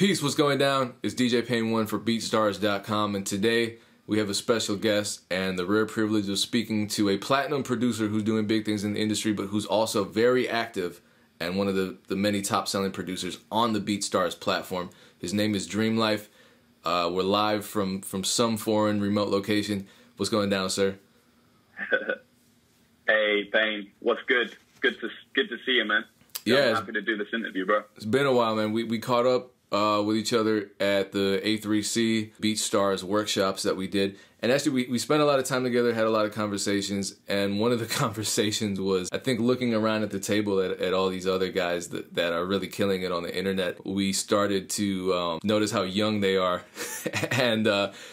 Peace, what's going down? It's DJ Pain1 for BeatStars.com, and today we have a special guest and the rare privilege of speaking to a platinum producer who's doing big things in the industry, but who's also very active and one of the many top-selling producers on the BeatStars platform. His name is DreamLife. We're live from some foreign remote location. What's going down, sir? Hey, Pain. What's good? Good to see you, man. Yeah, I'm happy to do this interview, bro. It's been a while, man. We caught up with each other at the A3C BeatStars workshops that we did. And actually, we spent a lot of time together, had a lot of conversations. And one of the conversations was, I think, looking around at the table at all these other guys that are really killing it on the internet. We started to notice how young they are. And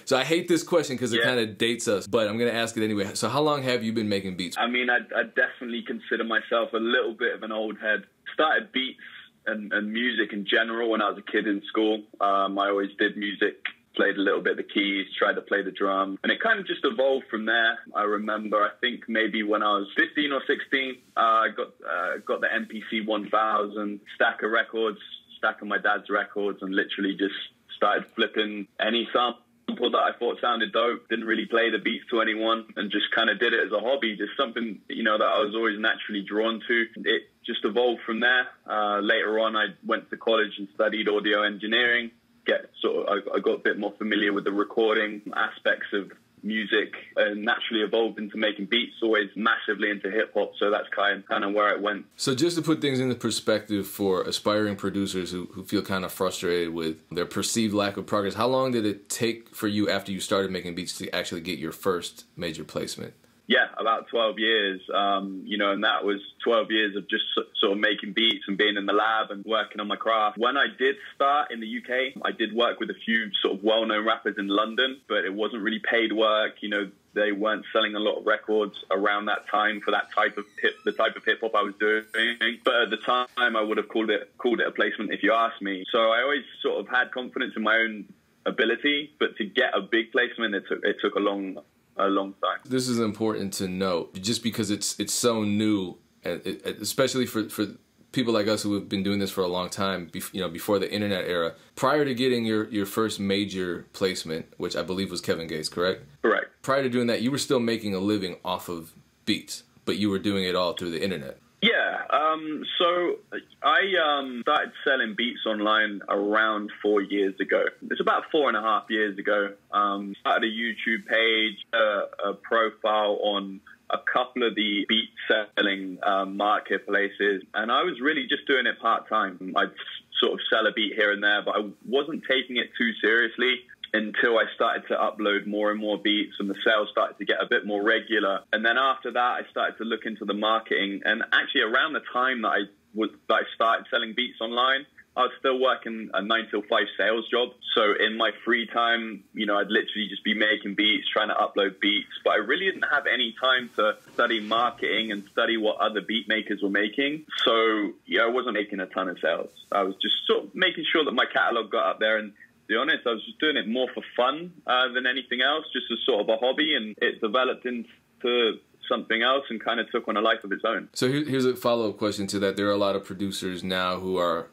so I hate this question because it kind of dates us, but I'm going to ask it anyway. So how long have you been making beats? I mean, I definitely consider myself a little bit of an old head. Started beats and music in general when I was a kid in school. I always did music, played a little bit of the keys, tried to play the drum, and it kind of just evolved from there. I remember, I think maybe when I was 15 or 16, I got the MPC 1000 stack of records, stack of my dad's records, and literally just started flipping any sample that I thought sounded dope. Didn't really play the beats to anyone and just kind of did it as a hobby, just something, you know, that I was always naturally drawn to. It just evolved from there. Later on, I went to college and studied audio engineering. I got a bit more familiar with the recording aspects of music and naturally evolved into making beats, always massively into hip-hop, so that's kind of where it went. So just to put things into perspective for aspiring producers who feel kind of frustrated with their perceived lack of progress, how long did it take for you after you started making beats to actually get your first major placement? Yeah, about 12 years, you know, and that was 12 years of just sort of making beats and being in the lab and working on my craft. When I did start in the UK, I did work with a few sort of well-known rappers in London, but it wasn't really paid work. You know, they weren't selling a lot of records around that time for that type of hip-hop I was doing. But at the time, I would have called it a placement if you asked me. So I always sort of had confidence in my own ability, but to get a big placement, it took a long time. This is important to note, just because it's so new, and especially for people like us who have been doing this for a long time, you know, before the internet era. Prior to getting your first major placement, which I believe was Kevin Gates, correct? Correct. Prior to doing that, you were still making a living off of beats, but you were doing it all through the internet. Yeah, so I started selling beats online around 4 years ago. It's about 4.5 years ago. Started a YouTube page, a profile on a couple of the beat selling marketplaces, and I was really just doing it part-time. I'd sort of sell a beat here and there, but I wasn't taking it too seriously until I started to upload more and more beats and the sales started to get a bit more regular. And then after that, I started to look into the marketing. And actually around the time that I started selling beats online, I was still working a 9 to 5 sales job. So in my free time, you know, I'd literally just be making beats, trying to upload beats. But I really didn't have any time to study marketing and study what other beat makers were making. So, yeah, I wasn't making a ton of sales. I was just sort of making sure that my catalog got up there. And to be honest, I was just doing it more for fun than anything else, just as sort of a hobby, and it developed into something else and kind of took on a life of its own. So here's a follow-up question to that. There are a lot of producers now who are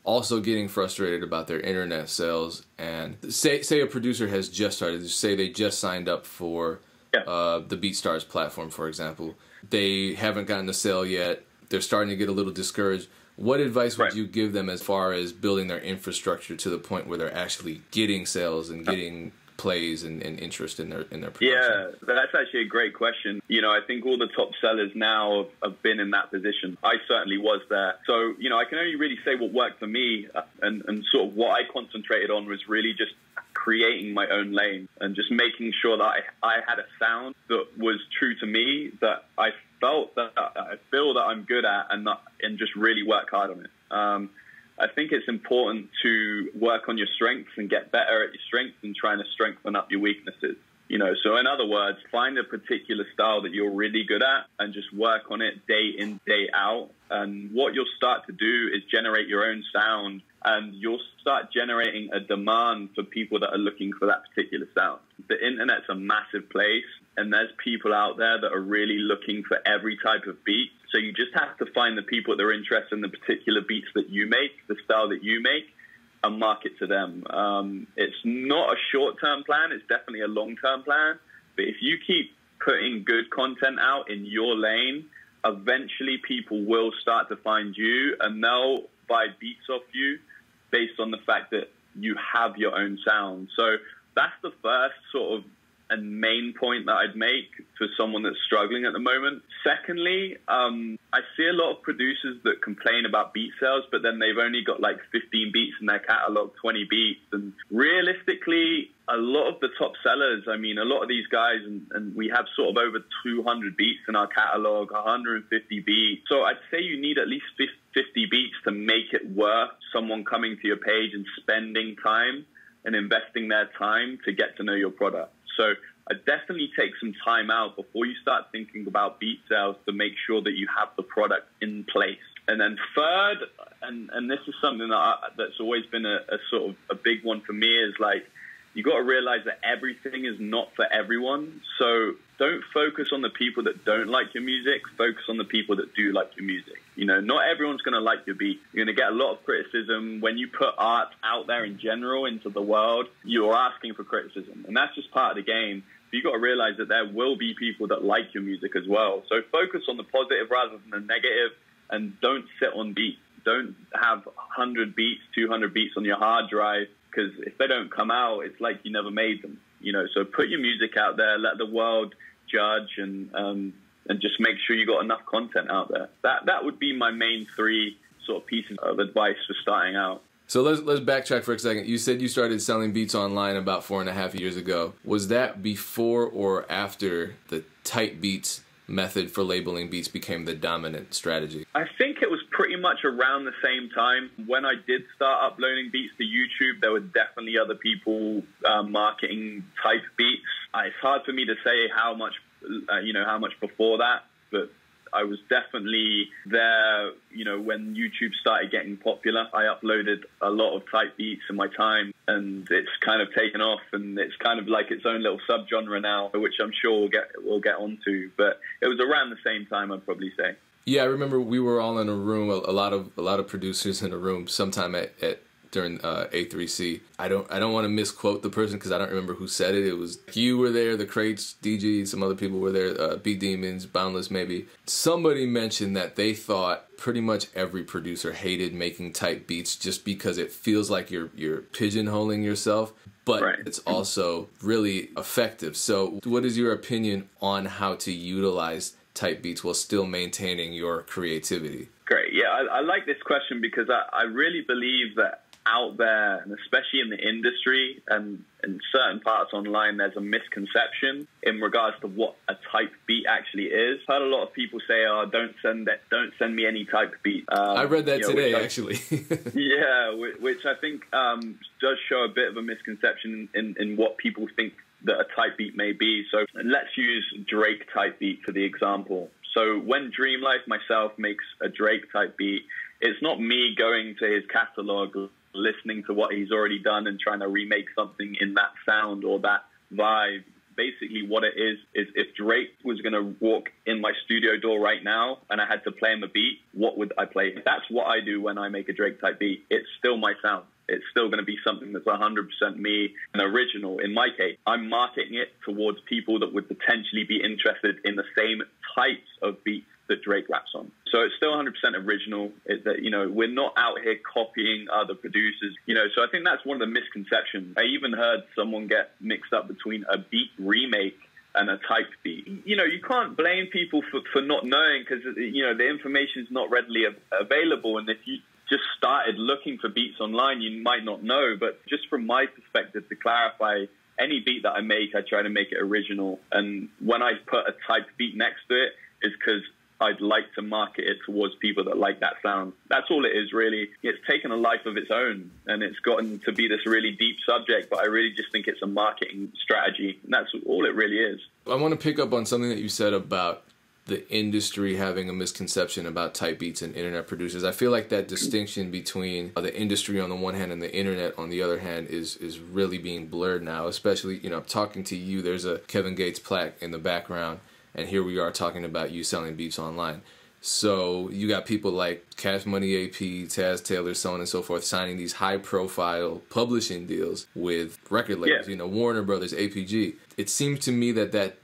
also getting frustrated about their internet sales, and say a producer has just started, say they just signed up for the BeatStars platform, for example. They haven't gotten a sale yet. They're starting to get a little discouraged. What advice would you give them as far as building their infrastructure to the point where they're actually getting sales and getting plays and interest in their production? Yeah, that's actually a great question. You know, I think all the top sellers now have been in that position. I certainly was there. So, you know, I can only really say what worked for me, and sort of what I concentrated on was really just creating my own lane and just making sure that I had a sound that was true to me, that I feel that I'm good at, and just really work hard on it. I think it's important to work on your strengths and get better at your strengths and trying to strengthen up your weaknesses. You know, so in other words, find a particular style that you're really good at and just work on it day in, day out. And what you'll start to do is generate your own sound, and you'll start generating a demand for people that are looking for that particular sound. The internet's a massive place, and there's people out there that are really looking for every type of beat. So you just have to find the people that are interested in the particular beats that you make, the style that you make, and market to them. It's not a short-term plan. It's definitely a long-term plan. But if you keep putting good content out in your lane, eventually people will start to find you and they'll buy beats off you based on the fact that you have your own sound. So that's the first sort of and main point that I'd make for someone that's struggling at the moment. Secondly, I see a lot of producers that complain about beat sales, but then they've only got like 15 beats in their catalog, 20 beats. And realistically, a lot of the top sellers, I mean, a lot of these guys, and we have sort of over 200 beats in our catalog, 150 beats. So I'd say you need at least 50 beats to make it worth someone coming to your page and spending time and investing their time to get to know your product. So I definitely take some time out before you start thinking about beat sales to make sure that you have the product in place. And then third, and this is something that's always been a sort of a big one for me, is like, you got to realize that everything is not for everyone. So don't focus on the people that don't like your music. Focus on the people that do like your music. You know, not everyone's going to like your beat. You're going to get a lot of criticism. When you put art out there in general into the world, you're asking for criticism. And that's just part of the game. But you got to realize that there will be people that like your music as well. So focus on the positive rather than the negative, and don't sit on beats. Don't have 100 beats, 200 beats on your hard drive, because if they don't come out, it's like you never made them. You know, so put your music out there, let the world judge, and just make sure you got enough content out there. That would be my main three sort of pieces of advice for starting out. So let's backtrack for a second. You said you started selling beats online about 4.5 years ago. Was that before or after the type beats method for labeling beats became the dominant strategy? I think it was pretty much around the same time. When I did start uploading beats to YouTube, there were definitely other people marketing type beats. It's hard for me to say how much before that, but I was definitely there, you know, when YouTube started getting popular. I uploaded a lot of type beats in my time, and it's kind of taken off, and it's kind of like its own little subgenre now, which I'm sure we'll get onto. But it was around the same time, I'd probably say. Yeah, I remember we were all in a room, a lot of producers in a room sometime during A3C. I don't want to misquote the person because I don't remember who said it. It was you were there, the Crates, DG, some other people were there, B Demons, Boundless maybe. Somebody mentioned that they thought pretty much every producer hated making type beats just because it feels like you're pigeonholing yourself, but right. It's also really effective. So what is your opinion on how to utilize type beats while still maintaining your creativity? Great. Yeah, I like this question because I really believe that out there, and especially in the industry and in certain parts online, there's a misconception in regards to what a type beat actually is. I've heard a lot of people say, "Oh, don't send me any type beat." I read that today, actually. Yeah, which I think does show a bit of a misconception in what people think that a type beat may be. So let's use Drake type beat for the example. So when DreamLife myself makes a Drake type beat, it's not me going to his catalog, listening to what he's already done and trying to remake something in that sound or that vibe. Basically what it is if Drake was going to walk in my studio door right now and I had to play him a beat, what would I play? That's what I do when I make a Drake type beat. It's still my sound. It's still going to be something that's 100% me, an original. In my case, I'm marketing it towards people that would potentially be interested in the same types of beats that Drake raps on. So it's still 100% original. We're not out here copying other producers. So I think that's one of the misconceptions. I even heard someone get mixed up between a beat remake and a type beat. You can't blame people for not knowing because, the information is not readily available. And if you just started looking for beats online, you might not know. But just from my perspective, to clarify, any beat that I make, I try to make it original. And when I put a type beat next to it, is because I'd like to market it towards people that like that sound. That's all it is, really. It's taken a life of its own, and it's gotten to be this really deep subject, but I really just think it's a marketing strategy. And that's all it really is. I want to pick up on something that you said about the industry having a misconception about type beats and internet producers. I feel like that distinction between the industry on the one hand and the internet on the other hand is really being blurred now, especially, talking to you, there's a Kevin Gates plaque in the background, and here we are talking about you selling beats online. So you got people like Cash Money AP, Taz Taylor, so on and so forth, signing these high-profile publishing deals with record labels, you know, Warner Brothers, APG. It seems to me that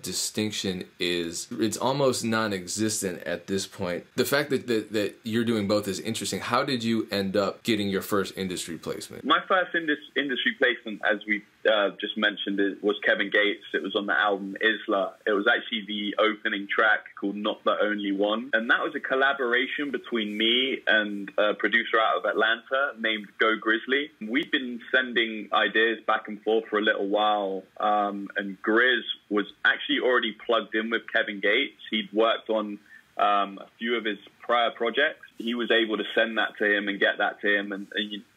distinction it's almost non-existent at this point. The fact that you're doing both is interesting. How did you end up getting your first industry placement? My first industry placement, as we just mentioned, was Kevin Gates. It was on the album Isla. It was actually the opening track called Not the Only One. And that was a collaboration between me and a producer out of Atlanta named Go Grizzly. We've been sending ideas back and forth for a little while. And Grizz was actually already plugged in with Kevin Gates. He'd worked on a few of his prior projects. He was able to send that to him and get that to him. And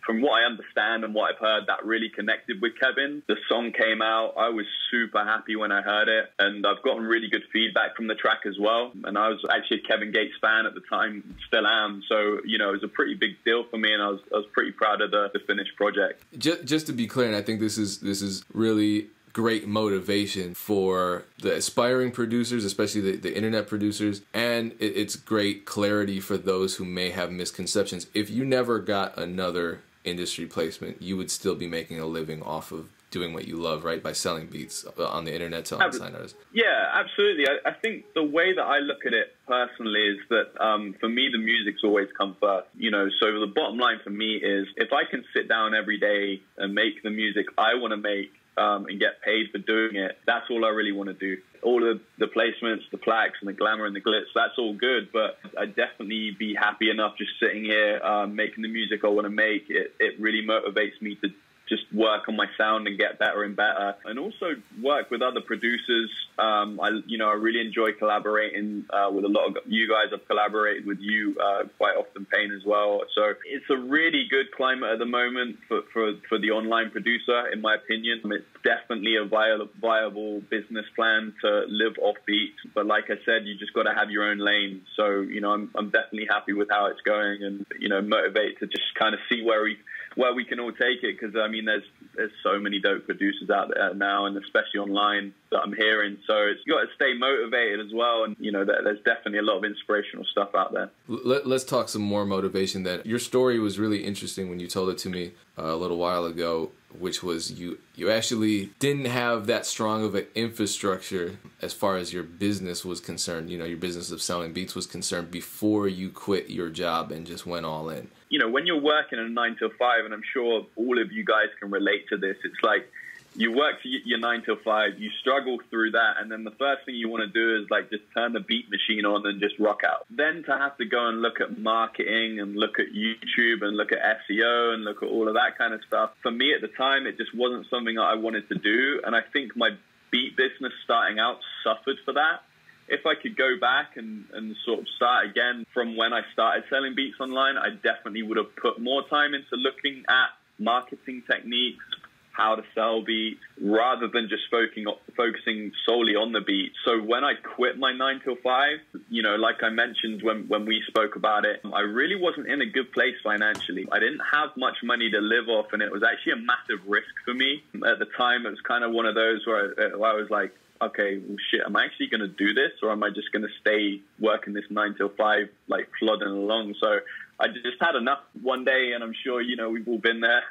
from what I understand and what I've heard, that really connected with Kevin. The song came out. I was super happy when I heard it. And I've gotten really good feedback from the track as well. And I was actually a Kevin Gates fan at the time, still am. So, you know, it was a pretty big deal for me. And I was pretty proud of the finished project. Just to be clear, and I think this is really great motivation for the aspiring producers, especially the internet producers, and it's great clarity for those who may have misconceptions. If you never got another industry placement, you would still be making a living off of doing what you love, right? By selling beats on the internet to unsigned artists. Yeah, absolutely. I think the way that I look at it personally is that for me, the music's always come first. You know, so the bottom line for me is if I can sit down every day and make the music I want to make, and get paid for doing it, that's all I really want to do. All of the placements, the plaques and the glamour and the glitz, that's all good, but I'd definitely be happy enough just sitting here making the music I want to make. It really motivates me to just work on my sound and get better and better, and also work with other producers. I really enjoy collaborating with a lot of you guys. I've collaborated with you quite often, Payne, as well. So it's a really good climate at the moment for the online producer, in my opinion. It's definitely a viable business plan to live off beats. But like I said, you just got to have your own lane. So, you know, I'm definitely happy with how it's going, and, you know, motivated to just kind of see where we can all take it, because I mean there's so many dope producers out there now, and especially online, that I'm hearing. So you got to stay motivated as well, and you know there's definitely a lot of inspirational stuff out there. Let's talk some more motivation. Then your story was really interesting when you told it to me a little while ago, which was you actually didn't have that strong of an infrastructure as far as your business was concerned. You know, your business of selling beats was concerned before you quit your job and just went all in. You know, when you're working a 9 to 5, and I'm sure all of you guys can relate to this, it's like you work your 9 to 5, you struggle through that, and then the first thing you want to do is like just turn the beat machine on and just rock out. Then to have to go and look at marketing and look at YouTube and look at SEO and look at all of that kind of stuff. For me at the time, it just wasn't something that I wanted to do, and I think my beat business starting out suffered for that. If I could go back and sort of start again from when I started selling beats online, I definitely would have put more time into looking at marketing techniques, how to sell beats, rather than just focusing solely on the beat. So when I quit my 9 to 5, you know, like I mentioned when we spoke about it, I really wasn't in a good place financially. I didn't have much money to live off, and it was actually a massive risk for me. At the time, it was kind of one of those where I was like, okay, well, shit, am I actually going to do this, or am I just going to stay working this 9 till 5, like plodding along? So I just had enough one day, and I'm sure, you know, we've all been there.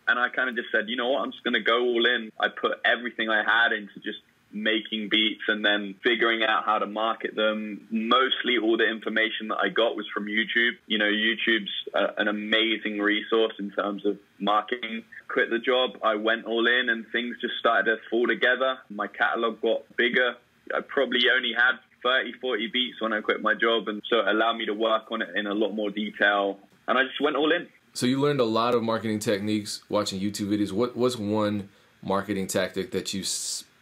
And I kind of just said, you know what, I'm just going to go all in. I put everything I had into just making beats and then figuring out how to market them. Mostly all the information that I got was from YouTube. You know, YouTube's an amazing resource in terms of marketing. Quit the job, I went all in, and things just started to fall together. My catalog got bigger. I probably only had 30, 40 beats when I quit my job, and so it allowed me to work on it in a lot more detail. And I just went all in. So you learned a lot of marketing techniques watching YouTube videos. What's one marketing tactic that you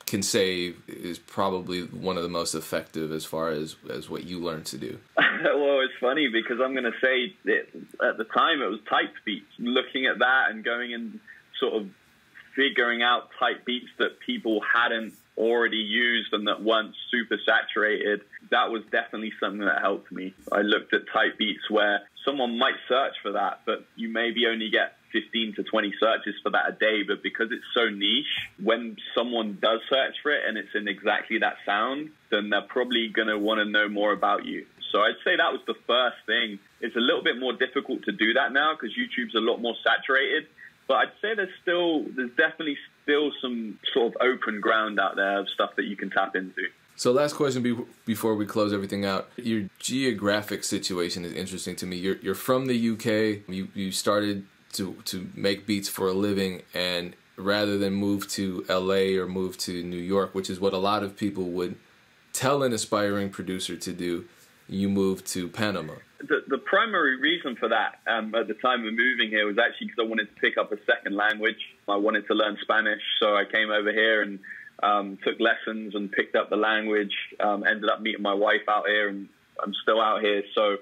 can say is probably one of the most effective as far as what you learned to do? Well, it's funny because I'm going to say that at the time it was typed beats. Looking at that and going and sort of figuring out type beats that people hadn't already used and that weren't super saturated, that was definitely something that helped me. I looked at type beats where someone might search for that, but you maybe only get 15 to 20 searches for that a day. But because it's so niche, when someone does search for it and it's in exactly that sound, then they're probably going to want to know more about you. So I'd say that was the first thing. It's a little bit more difficult to do that now because YouTube's a lot more saturated. But I'd say there's definitely still some sort of open ground out there of stuff that you can tap into. So last question before we close everything out. Your geographic situation is interesting to me. You're from the UK. You started to make beats for a living, and rather than move to LA or move to New York, which is what a lot of people would tell an aspiring producer to do, you moved to Panama. The primary reason for that at the time of moving here was actually because I wanted to pick up a second language. I wanted to learn Spanish, so I came over here and took lessons and picked up the language, ended up meeting my wife out here, and I'm still out here. So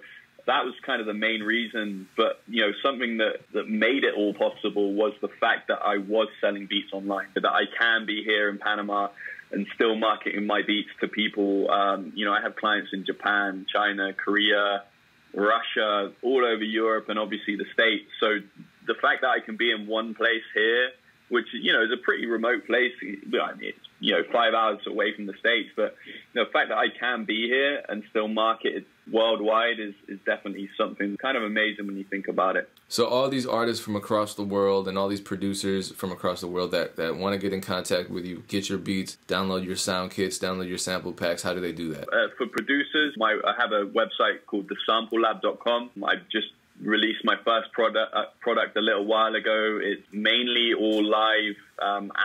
that was kind of the main reason. But, you know, something that made it all possible was the fact that I was selling beats online, that I can be here in Panama and still marketing my beats to people. You know, I have clients in Japan, China, Korea, Russia, all over Europe, and obviously the States. So the fact that I can be in one place here, which, you know, is a pretty remote place. I mean, it's, you know, 5 hours away from the States, but the fact that I can be here and still market it worldwide is definitely something kind of amazing when you think about it. So all these artists from across the world and all these producers from across the world that want to get in contact with you, get your beats, download your sound kits, download your sample packs, how do they do that? For producers, I have a website called thesamplelab.com. I just released my first product a little while ago. It's mainly all live,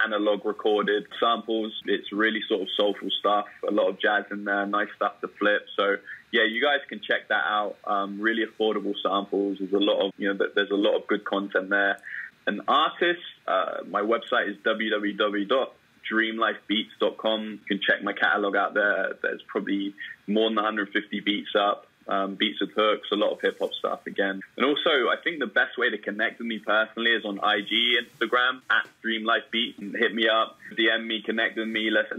analog recorded samples. It's really sort of soulful stuff, a lot of jazz in there, nice stuff to flip. So yeah, you guys can check that out. Really affordable samples. There's a lot of, you know, there's a lot of good content there. And artists, my website is www.DreamLifeBeats.com. You can check my catalog out there. There's probably more than 150 beats up. Beats with hooks, a lot of hip-hop stuff again. And also, I think the best way to connect with me personally is on IG, Instagram, @DreamLifeBeats. And hit me up, DM me, connect with me, let's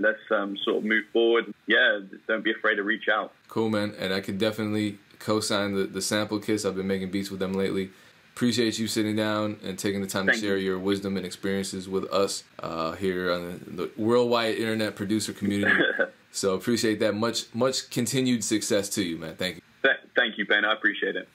sort of move forward. Yeah, don't be afraid to reach out. Cool, man. And I could definitely co-sign the sample kits. I've been making beats with them lately. Appreciate you sitting down and taking the time to share your wisdom and experiences with us here on the worldwide internet producer community. So appreciate that. Much continued success to you, man. Thank you. Thank you, Ben. I appreciate it.